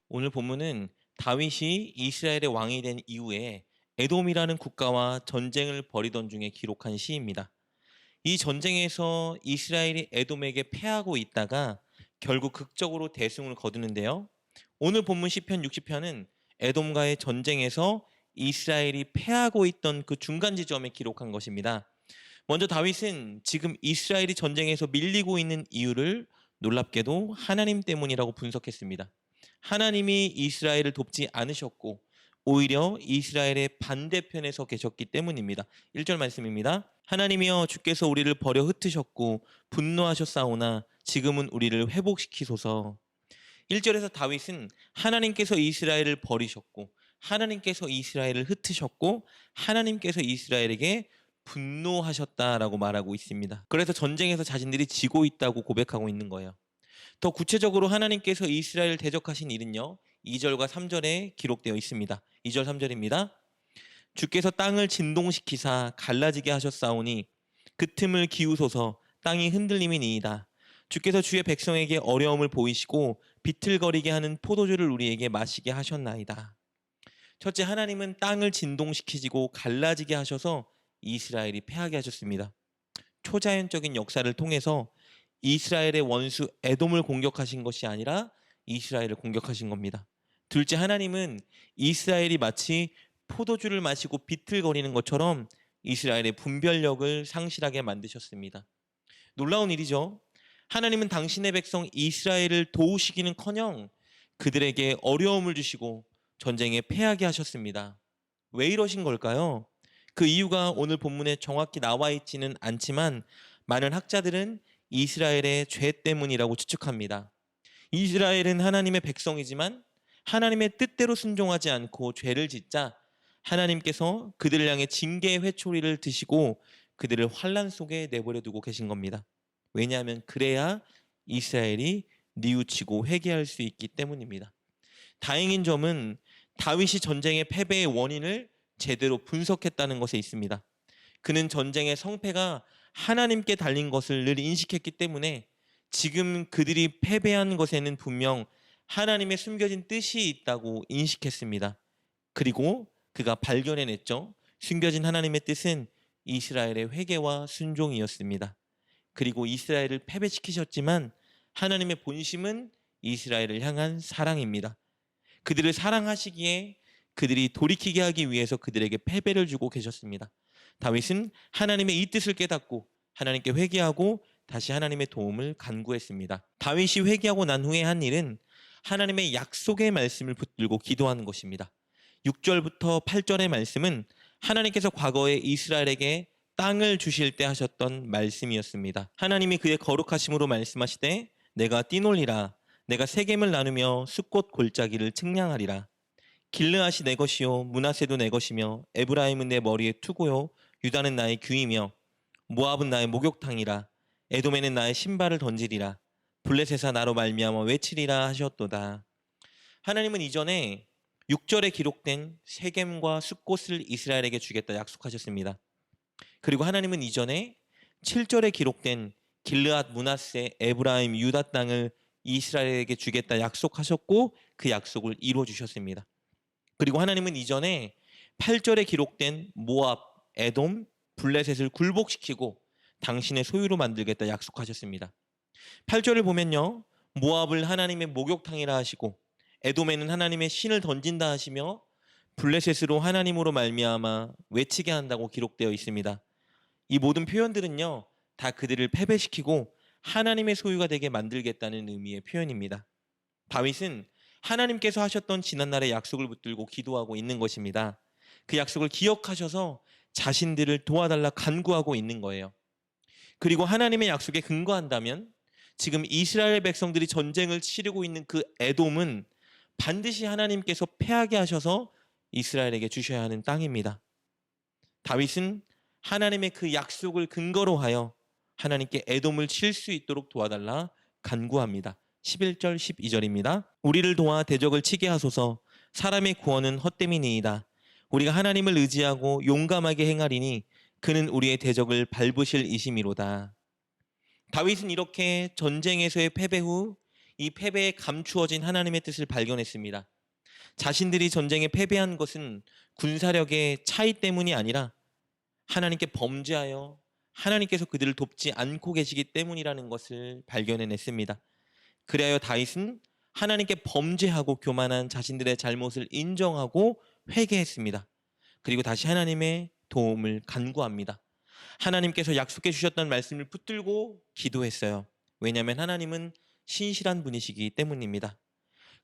오늘 본문은 다윗이 이스라엘의 왕이 된 이후에 에돔이라는 국가와 전쟁을 벌이던 중에 기록한 시입니다. 이 전쟁에서 이스라엘이 에돔에게 패하고 있다가 결국 극적으로 대승을 거두는데요. 오늘 본문 시편 60편은 에돔과의 전쟁에서 이스라엘이 패하고 있던 그 중간 지점에 기록한 것입니다. 먼저 다윗은 지금 이스라엘이 전쟁에서 밀리고 있는 이유를 놀랍게도 하나님 때문이라고 분석했습니다. 하나님이 이스라엘을 돕지 않으셨고 오히려 이스라엘의 반대편에 서 계셨기 때문입니다. 1절 말씀입니다. 하나님이여 주께서 우리를 버려 흩으셨고 분노하셨사오나 지금은 우리를 회복시키소서. 1절에서 다윗은 하나님께서 이스라엘을 버리셨고 하나님께서 이스라엘을 흩으셨고 하나님께서 이스라엘에게 분노하셨다라고 말하고 있습니다. 그래서 전쟁에서 자신들이 지고 있다고 고백하고 있는 거예요. 더 구체적으로 하나님께서 이스라엘을 대적하신 일은요. 2절과 3절에 기록되어 있습니다. 2절 3절입니다. 주께서 땅을 진동시키사 갈라지게 하셨사오니 그 틈을 기우소서. 땅이 흔들림이니이다. 주께서 주의 백성에게 어려움을 보이시고 비틀거리게 하는 포도주를 우리에게 마시게 하셨나이다. 첫째, 하나님은 땅을 진동시키시고 갈라지게 하셔서 이스라엘이 패하게 하셨습니다. 초자연적인 역사를 통해서 이스라엘의 원수 에돔을 공격하신 것이 아니라 이스라엘을 공격하신 겁니다. 둘째, 하나님은 이스라엘이 마치 포도주를 마시고 비틀거리는 것처럼 이스라엘의 분별력을 상실하게 만드셨습니다. 놀라운 일이죠. 하나님은 당신의 백성 이스라엘을 도우시기는커녕 그들에게 어려움을 주시고 전쟁에 패하게 하셨습니다. 왜 이러신 걸까요? 그 이유가 오늘 본문에 정확히 나와 있지는 않지만 많은 학자들은 이스라엘의 죄 때문이라고 추측합니다. 이스라엘은 하나님의 백성이지만 하나님의 뜻대로 순종하지 않고 죄를 짓자 하나님께서 그들을 향해 징계의 회초리를 드시고 그들을 환난 속에 내버려 두고 계신 겁니다. 왜냐하면 그래야 이스라엘이 뉘우치고 회개할 수 있기 때문입니다. 다행인 점은 다윗이 전쟁의 패배의 원인을 제대로 분석했다는 것에 있습니다. 그는 전쟁의 성패가 하나님께 달린 것을 늘 인식했기 때문에 지금 그들이 패배한 것에는 분명 하나님의 숨겨진 뜻이 있다고 인식했습니다. 그리고 그가 발견해냈죠. 숨겨진 하나님의 뜻은 이스라엘의 회개와 순종이었습니다. 그리고 이스라엘을 패배시키셨지만 하나님의 본심은 이스라엘을 향한 사랑입니다. 그들을 사랑하시기에 그들이 돌이키게 하기 위해서 그들에게 패배를 주고 계셨습니다. 다윗은 하나님의 이 뜻을 깨닫고 하나님께 회개하고 다시 하나님의 도움을 간구했습니다. 다윗이 회개하고 난 후에 한 일은 하나님의 약속의 말씀을 붙들고 기도하는 것입니다. 6절부터 8절의 말씀은 하나님께서 과거에 이스라엘에게 땅을 주실 때 하셨던 말씀이었습니다. 하나님이 그의 거룩하심으로 말씀하시되 내가 띠놀리라. 내가 세겜을 나누며 숫꽃 골짜기를 측량하리라. 길르앗이 내 것이요 므낫세도 내 것이며 에브라임은 내 머리의 투고요 유다는 나의 귀이며 모압은 나의 목욕탕이라. 에돔에는 나의 신발을 던지리라. 블레셋아 나로 말미암아 외치리라 하셨도다. 하나님은 이전에 6절에 기록된 세겜과 숫꽃을 이스라엘에게 주겠다 약속하셨습니다. 그리고 하나님은 이전에 7절에 기록된 길르앗 므낫세 에브라임 유다 땅을 이스라엘에게 주겠다 약속하셨고 그 약속을 이루어 주셨습니다. 그리고 하나님은 이전에 8절에 기록된 모압, 에돔, 블레셋을 굴복시키고 당신의 소유로 만들겠다 약속하셨습니다. 8절을 보면요. 모압을 하나님의 목욕탕이라 하시고 에돔에는 하나님의 신을 던진다 하시며 블레셋으로 하나님으로 말미암아 외치게 한다고 기록되어 있습니다. 이 모든 표현들은요. 다 그들을 패배시키고 하나님의 소유가 되게 만들겠다는 의미의 표현입니다. 다윗은 하나님께서 하셨던 지난날의 약속을 붙들고 기도하고 있는 것입니다. 그 약속을 기억하셔서 자신들을 도와달라 간구하고 있는 거예요. 그리고 하나님의 약속에 근거한다면 지금 이스라엘 백성들이 전쟁을 치르고 있는 그 에돔은 반드시 하나님께서 패하게 하셔서 이스라엘에게 주셔야 하는 땅입니다. 다윗은 하나님의 그 약속을 근거로 하여 하나님께 에돔을 칠 수 있도록 도와달라 간구합니다. 11절 12절입니다. 우리를 도와 대적을 치게 하소서. 사람의 구원은 헛됨이니이다. 우리가 하나님을 의지하고 용감하게 행하리니 그는 우리의 대적을 밟으실 이심이로다. 다윗은 이렇게 전쟁에서의 패배 후 이 패배에 감추어진 하나님의 뜻을 발견했습니다. 자신들이 전쟁에 패배한 것은 군사력의 차이 때문이 아니라 하나님께 범죄하여 하나님께서 그들을 돕지 않고 계시기 때문이라는 것을 발견해냈습니다. 그리하여 다윗은 하나님께 범죄하고 교만한 자신들의 잘못을 인정하고 회개했습니다. 그리고 다시 하나님의 도움을 간구합니다. 하나님께서 약속해 주셨던 말씀을 붙들고 기도했어요. 왜냐하면 하나님은 신실한 분이시기 때문입니다.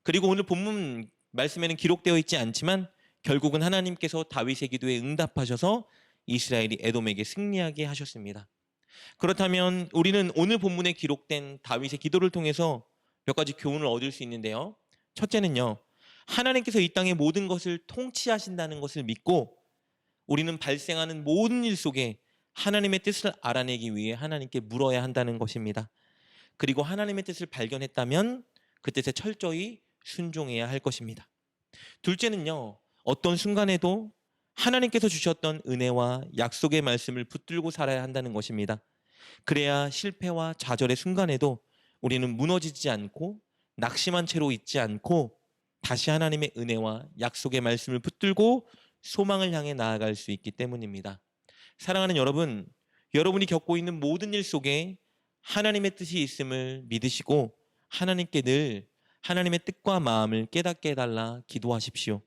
그리고 오늘 본문 말씀에는 기록되어 있지 않지만 결국은 하나님께서 다윗의 기도에 응답하셔서 이스라엘이 에돔에게 승리하게 하셨습니다. 그렇다면 우리는 오늘 본문에 기록된 다윗의 기도를 통해서 몇 가지 교훈을 얻을 수 있는데요. 첫째는요, 하나님께서 이 땅의 모든 것을 통치하신다는 것을 믿고 우리는 발생하는 모든 일 속에 하나님의 뜻을 알아내기 위해 하나님께 물어야 한다는 것입니다. 그리고 하나님의 뜻을 발견했다면 그 뜻에 철저히 순종해야 할 것입니다. 둘째는요, 어떤 순간에도 하나님께서 주셨던 은혜와 약속의 말씀을 붙들고 살아야 한다는 것입니다. 그래야 실패와 좌절의 순간에도 우리는 무너지지 않고 낙심한 채로 있지 않고 다시 하나님의 은혜와 약속의 말씀을 붙들고 소망을 향해 나아갈 수 있기 때문입니다. 사랑하는 여러분, 여러분이 겪고 있는 모든 일 속에 하나님의 뜻이 있음을 믿으시고 하나님께 늘 하나님의 뜻과 마음을 깨닫게 해달라 기도하십시오.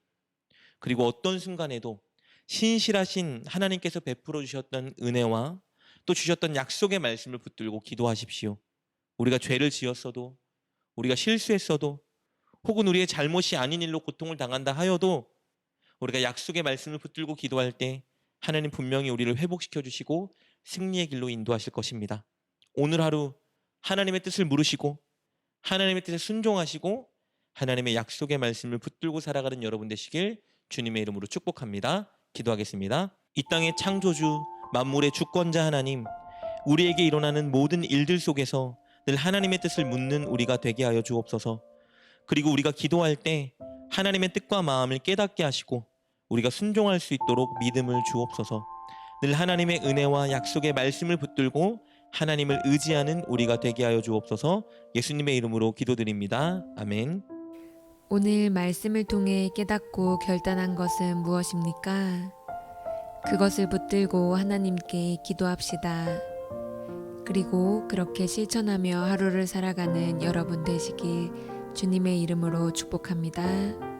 그리고 어떤 순간에도 신실하신 하나님께서 베풀어 주셨던 은혜와 또 주셨던 약속의 말씀을 붙들고 기도하십시오. 우리가 죄를 지었어도, 우리가 실수했어도, 혹은 우리의 잘못이 아닌 일로 고통을 당한다 하여도 우리가 약속의 말씀을 붙들고 기도할 때 하나님 분명히 우리를 회복시켜 주시고 승리의 길로 인도하실 것입니다. 오늘 하루 하나님의 뜻을 물으시고 하나님의 뜻에 순종하시고 하나님의 약속의 말씀을 붙들고 살아가는 여러분 되시길 주님의 이름으로 축복합니다. 기도하겠습니다. 이 땅의 창조주, 만물의 주권자 하나님, 우리에게 일어나는 모든 일들 속에서 늘 하나님의 뜻을 묻는 우리가 되게 하여 주옵소서. 그리고 우리가 기도할 때 하나님의 뜻과 마음을 깨닫게 하시고 우리가 순종할 수 있도록 믿음을 주옵소서. 늘 하나님의 은혜와 약속의 말씀을 붙들고 하나님을 의지하는 우리가 되게 하여 주옵소서. 예수님의 이름으로 기도드립니다. 아멘. 오늘 말씀을 통해 깨닫고 결단한 것은 무엇입니까? 그것을 붙들고 하나님께 기도합시다. 그리고 그렇게 실천하며 하루를 살아가는 여러분 되시길 주님의 이름으로 축복합니다.